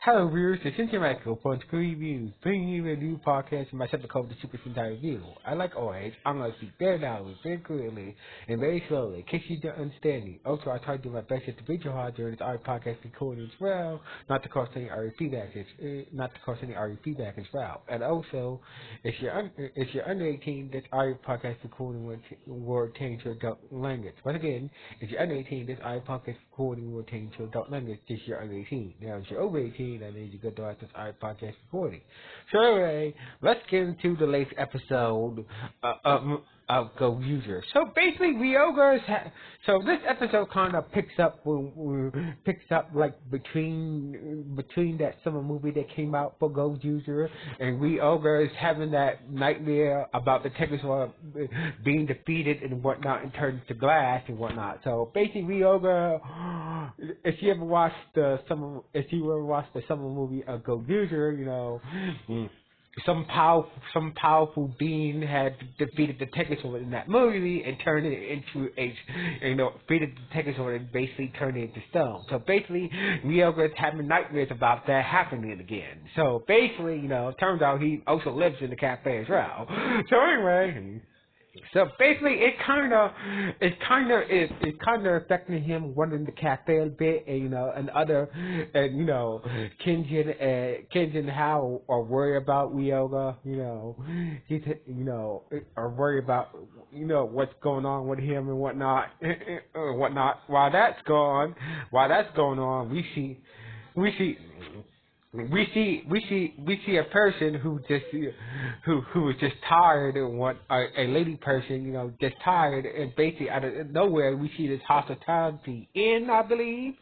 Hello, viewers. This is Michael from School Reviews, bringing you a new podcast from myself called the Super Sentai Review. I like always, I'm going to speak very loudly, very clearly, and very slowly, in case you don't understand me. Also, I try to do my best to video hard during this audio podcast recording as well, not to cause any audio feedback, as well. And also, if you're under 18, this audio podcast recording will change to adult language. Once again, if you're under 18, this audio podcast recording will change to adult language if you're under 18. Now, if you're over 18, that means you go to this audio podcast recording. So anyway, let's get into the latest episode of Gozyuger. So basically, so this episode kind of picks up like between that summer movie that came out for Gozyuger, and Ryuga is having that nightmare about the Technosaur being defeated and whatnot and turned to glass and whatnot. So basically, Ryuga, if you ever watched the summer movie of Gozyuger, you know. Some powerful being had defeated the Technosaur in that movie and turned it into defeated the Technosaur and basically turned it into stone. So basically, Ryuga is having nightmares about that happening again. So basically, it turns out he also lives in the cafe as well. So anyway. So basically, it kind of affecting him running the cafe a bit, and Kenjin and Hao are worried about Ryuga, are worried about what's going on with him and whatnot. While that's going on, we see a person who is just tired and a lady person, just tired, and basically out of nowhere we see this hospitality I believe,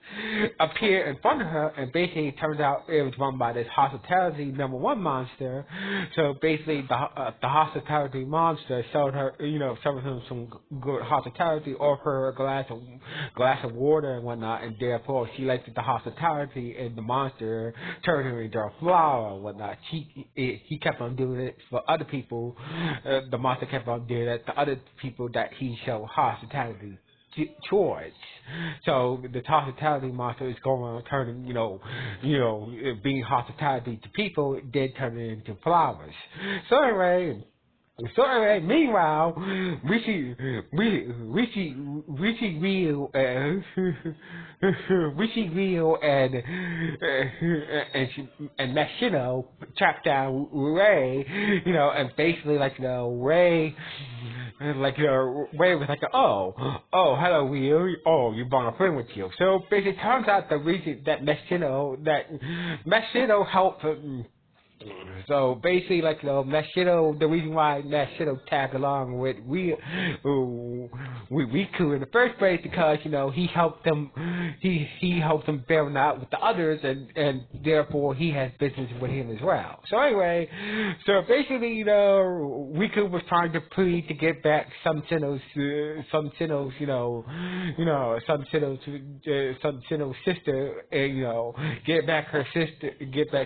appear in front of her, and basically it turns out it was run by this hospitality No.1 monster. So basically the hospitality monster showed her some good hospitality, offered her a glass of water and whatnot, and therefore she liked the hospitality, and the monster turned her into a flower and whatnot. He kept on doing it for other people. The monster kept on doing it to other people that he showed hospitality towards. So the hospitality monster is going on turning, being hospitality to people, then turning it into flowers. So anyway, meanwhile, we see Rio and Machino track down Ray, and basically Ray. Ray was like, oh, hello, Rio. Oh, you brought a friend with you. So basically, it turns out the reason that Machino helped. So basically, Machino, the reason why Machino tagged along with Riku in the first place, because he helped them bail out with the others, and therefore he has business with him as well. So anyway, basically, Riku was trying to plead to get back Sub-Zeno's sister, and get back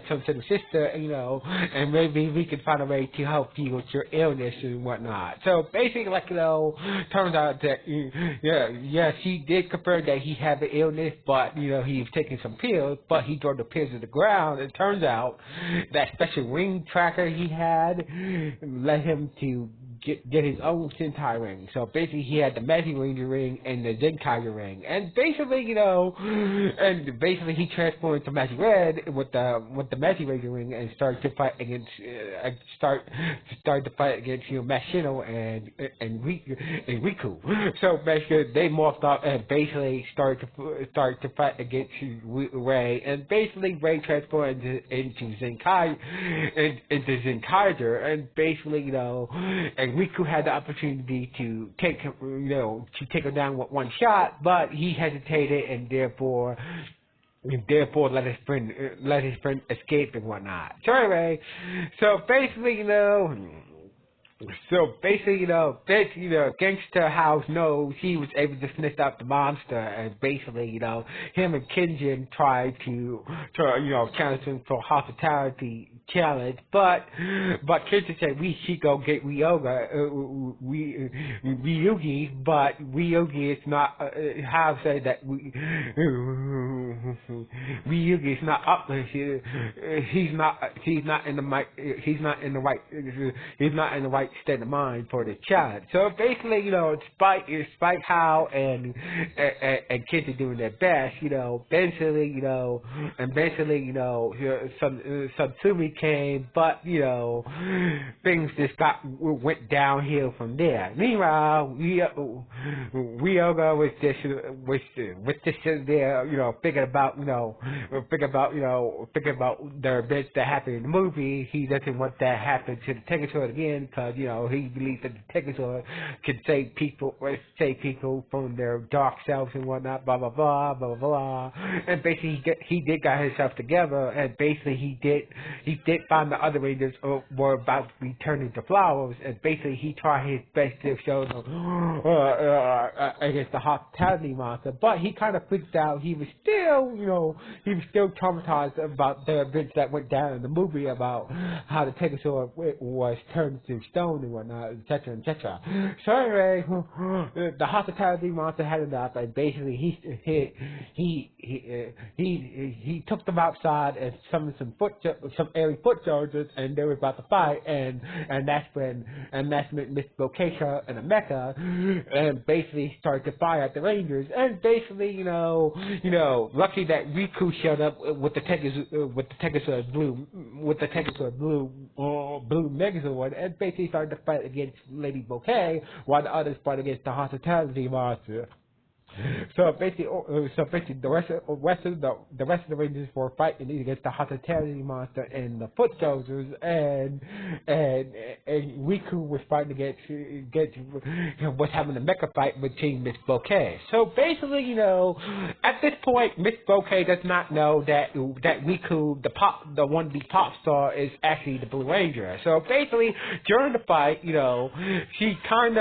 Sub-Zeno's sister, and maybe we can find a way to help you with your illness and whatnot. So basically, turns out that, she did confirm that he had the illness, but, he was taking some pills, but he threw the pills to the ground. It turns out that special ring tracker he had led him to get his own Sentai ring. So basically, he had the Magiranger ring and the Zenkaiger ring, and basically, he transformed into Magic Red with the Magiranger ring and started to fight against Machino and Riku. So basically, they morphed up and basically started to fight against Ray, and basically Ray transformed into Zenkaiger, and basically, and Riku had the opportunity to take her down with one shot, but he hesitated and therefore let his friend escape and whatnot. So anyway, Gangster House knows he was able to sniff out the monster, and basically, him and Kenjin tried to challenge him for hospitality challenge, but Kenta said we should go get Ryugi, but Ryugi is not how to say that Ryugi is not up. He's not in the right state of mind for the challenge. So basically, despite how and Kenta doing their best, eventually, Satsumi came, but things just went downhill from there. Meanwhile, Ryoga was just sitting there, thinking about the events that happened in the movie. He doesn't want that to happen to the Tegazord again, because he believes that the Tegazord can save people from their dark selves and whatnot. Blah blah blah blah blah. And basically, he did got himself together, and basically he did find the other Rangers were about to be turned into flowers, and basically he tried his best to show them against the hospitality monster, but he kind of freaked out. He was still traumatized about the events that went down in the movie about how the Tegazord was turned into stone and whatnot, etc., etc. So anyway, the hospitality monster had enough, and basically he took them outside and summoned some airy foot soldiers, and they were about to fight, and that's when Miss Bokesha and the Mecha and basically started to fire at the Rangers, and basically lucky that Riku showed up with the Tegazord blue Megazord, and basically started to fight against Lady Bouquet, while the others fought against the hospitality monster. So basically, the rest of the Rangers were fighting against the hospitality monster and the foot soldiers, and Riku was fighting against was having a mecha fight between Miss Bouquet. So basically, at this point, Miss Bouquet does not know that Riku, the wannabe pop star, is actually the Blue Ranger. So basically, during the fight, she kind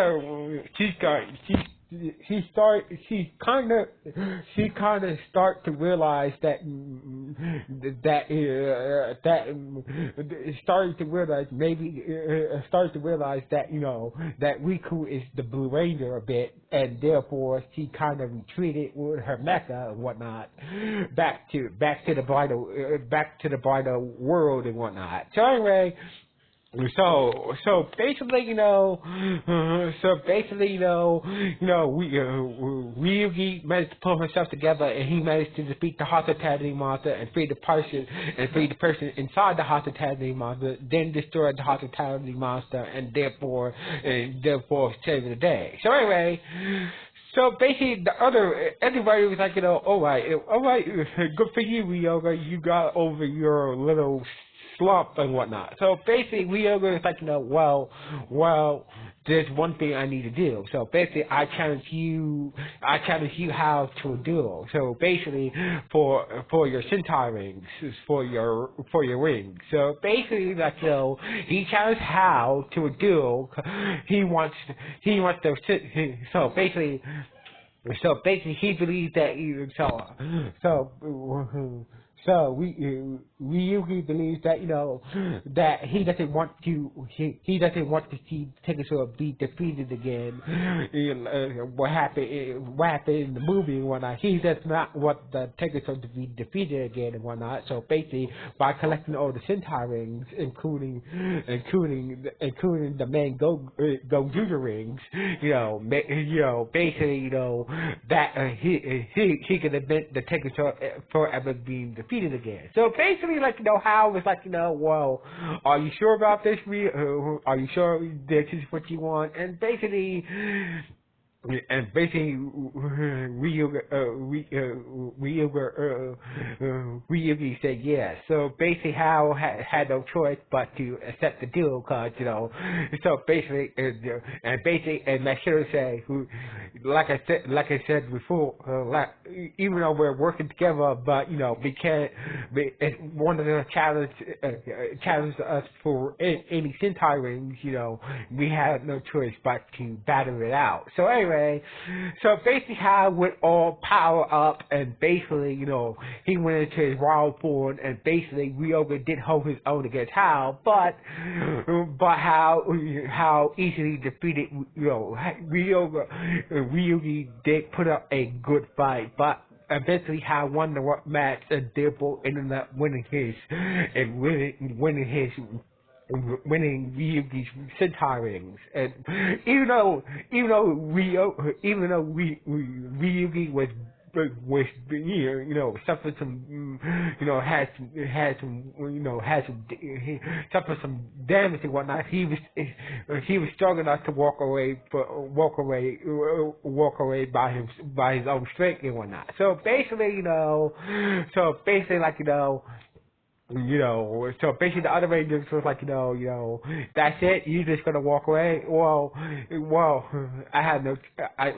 of start to realize that Riku is the Blue Ranger a bit, and therefore she kind of retreated with her mecha and whatnot back to the bridal world and whatnot. So anyway. So basically, Ryugi managed to pull himself together, and he managed to defeat the hospitality monster and free the person inside the hospitality monster, then destroyed the hospitality monster, and therefore saved the day. So anyway. So basically, everybody was like, all right, good for you, Ryoga, you got over your little slump and whatnot. So basically, Ryoga is like, well, there's one thing I need to do. So basically, I challenge you how to a duel. So basically, for your Sentai rings, for your rings. So basically, he challenged how to a duel. He wants to. So basically, he believes that Ryugi believes that that he doesn't want to see Tegazord be defeated again. What happened in the movie and whatnot. He does not want the Tegazord to be defeated again and whatnot. So basically, by collecting all the Sentai rings, including the main Gozyuger rings, basically, that he can prevent the Tegazord forever being defeated again. So basically, Hal was like, well, are you sure about this? Are you sure this is what you want? And basically, Ryugi said yes. So basically, Hal had no choice but to accept the deal, cause So basically, and Mashiro said, like I said before, even though we're working together, but we can't. It's one of the challenges us for any Sentai rings. We had no choice but to battle it out. So anyway, so basically how it went all power up, and basically he went into his wild form, and basically Ryoga did hold his own against Hal, but how easily defeated Ryugi did put up a good fight, but eventually Hal won the match and therefore ended up winning Ryugi's Sentai rings. And even though Ryugi was suffered some suffered some damage and whatnot, he was strong enough to walk away by his own strength and whatnot. So basically so basically the other Rangers was like, that's it, you just gonna walk away? Well, I had no,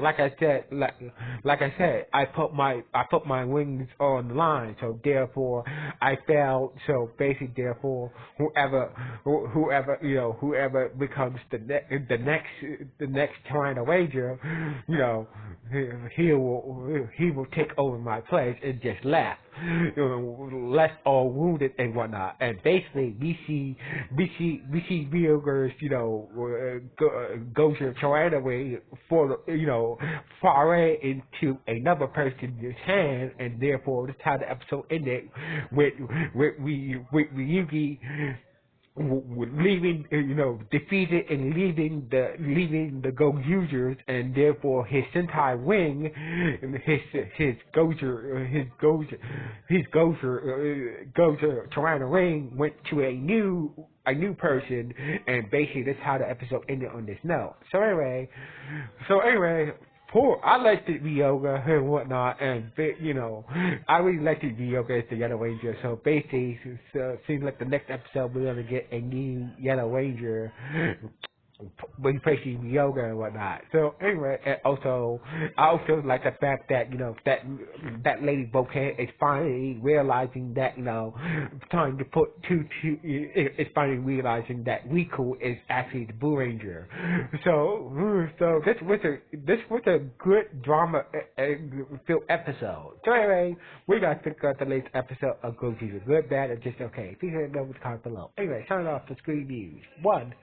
like I said, I put my wings on the line, so therefore I failed. So basically, therefore, whoever becomes the next Toronto Ranger, he will take over my place and just laugh. Less all wounded and whatnot, and basically we see Ryoga's Gozyuger away for foray into another person's hand, and therefore that's how the episode ended with Ryugi leaving, defeated and leaving the Gozyugers, and therefore his Sentai wing, his Gozyuger Toronto ring went to a new person, and basically that's how the episode ended on this note. So anyway, I liked it Ryoga and whatnot, and I really liked it Ryoga as the Yellow Ranger. So basically, it seems like the next episode we're gonna get a new Yellow Ranger when facing Ryoga and whatnot. So anyway, and I also like the fact that that Lady Bouquet is finally realizing that trying to put is finally realizing that Riku is actually the Blue Ranger. So this was a good drama filled episode. So anyway, we got to pick up the latest episode of Gozyuger. Good, bad, or just okay. Please let me know in the comments below. Anyway, signing off for Screen News 1.